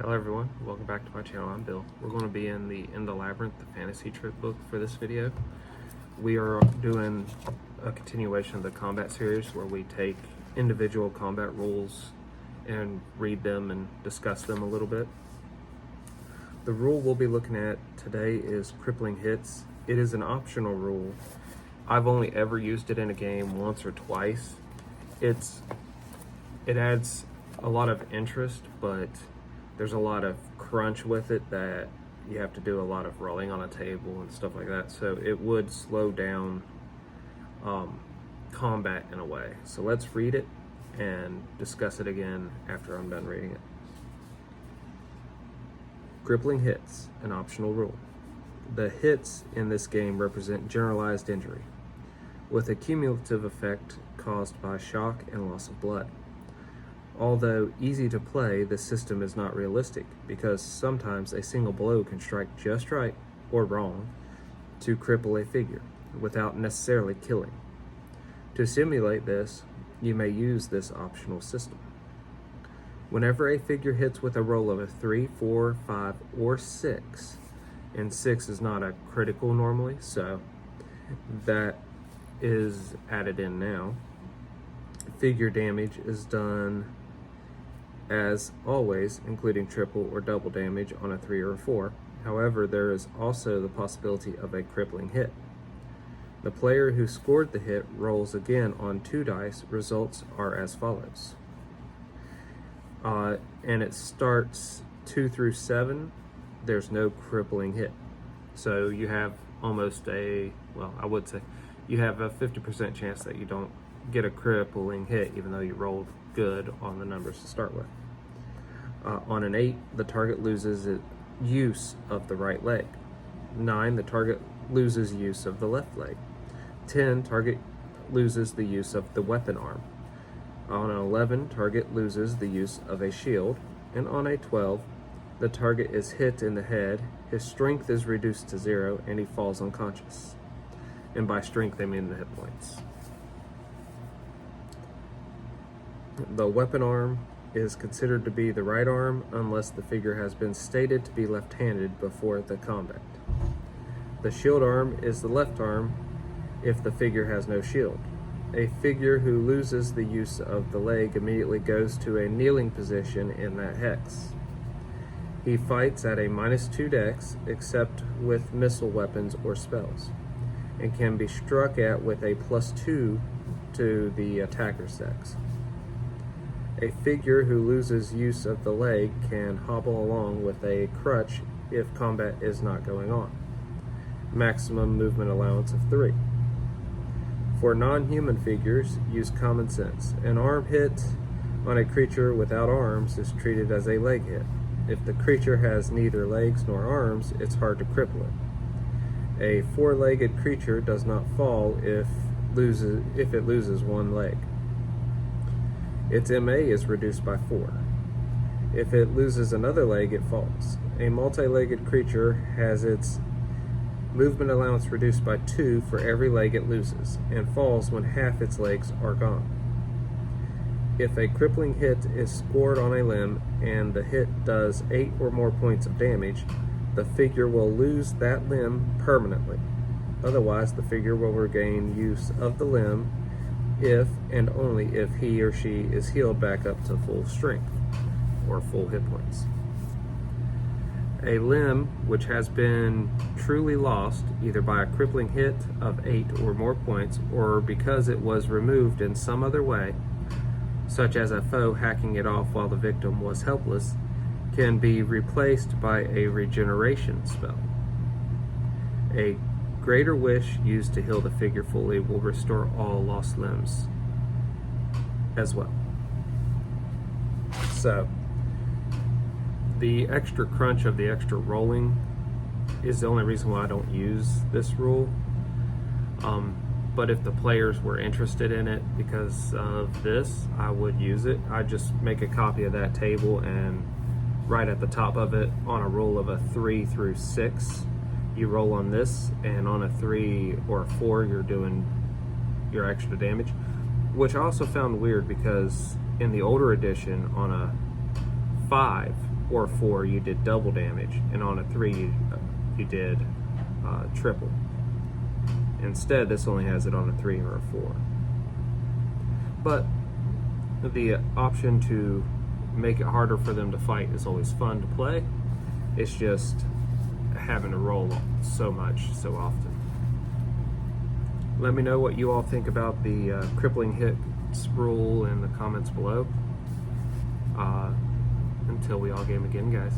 Hello everyone, welcome back to my channel. I'm Bill. We're going to be in the Labyrinth, the fantasy trick book for this video. We are doing a continuation of the combat series where we take individual combat rules and read them and discuss them a little bit. The rule we'll be looking at today is crippling hits. It is an optional rule. I've only ever used it in a game once or twice. It adds a lot of interest, but there's a lot of crunch with it that you have to do a lot of rolling on a table and stuff like that. So it would slow down combat in a way. So let's read it and discuss it again after I'm done reading it. Crippling hits, an optional rule. The hits in this game represent generalized injury, with a cumulative effect caused by shock and loss of blood. Although easy to play, the system is not realistic because sometimes a single blow can strike just right or wrong to cripple a figure without necessarily killing. To simulate this, you may use this optional system. Whenever a figure hits with a roll of a 3, 4, 5, or 6, and 6 is not a critical normally, so that is added in now, figure damage is done as always, including triple or double damage on a 3 or a 4. However, there is also the possibility of a crippling hit. The player who scored the hit rolls again on 2 dice. Results are as follows. And it starts 2 through 7. There's no crippling hit. So you have almost I would say you have a 50% chance that you don't get a crippling hit, even though you rolled good on the numbers to start with. On an 8, the target loses use of the right leg. 9, the target loses use of the left leg. 10, target loses the use of the weapon arm. On an 11, target loses the use of a shield. And on a 12, the target is hit in the head, his strength is reduced to 0, and he falls unconscious. And by strength, they mean the hit points. The weapon arm is considered to be the right arm unless the figure has been stated to be left-handed before the combat. The shield arm is the left arm if the figure has no shield. A figure who loses the use of the leg immediately goes to a kneeling position in that hex. He fights at a -2 dex except with missile weapons or spells, and can be struck at with a +2 to the attacker's dex. A figure who loses use of the leg can hobble along with a crutch if combat is not going on. Maximum movement allowance of 3. For non-human figures, use common sense. An arm hit on a creature without arms is treated as a leg hit. If the creature has neither legs nor arms, it's hard to cripple it. A 4-legged creature does not fall if it loses one leg. Its MA is reduced by 4. If it loses another leg, it falls. A multi-legged creature has its movement allowance reduced by 2 for every leg it loses, and falls when half its legs are gone. If a crippling hit is scored on a limb and the hit does 8 or more points of damage, the figure will lose that limb permanently. Otherwise, the figure will regain use of the limb if and only if he or she is healed back up to full strength or full hit points. A limb which has been truly lost, either by a crippling hit of 8 or more points, or because it was removed in some other way, such as a foe hacking it off while the victim was helpless, can be replaced by a regeneration spell. A greater wish used to heal the figure fully will restore all lost limbs as well. So, the extra crunch of the extra rolling is the only reason why I don't use this rule. But if the players were interested in it because of this, I would use it. I just make a copy of that table and right at the top of it, on a roll of a 3 through 6, you roll on this, and on a 3 or a 4, you're doing your extra damage, which I also found weird because in the older edition, on a 5 or 4 you did double damage, and on a 3 you did triple. Instead, this only has it on a 3 or a 4. But the option to make it harder for them to fight is always fun to play. It's just having to roll so much so often. Let me know what you all think about the crippling hits rule in the comments below. Until we all game again, guys.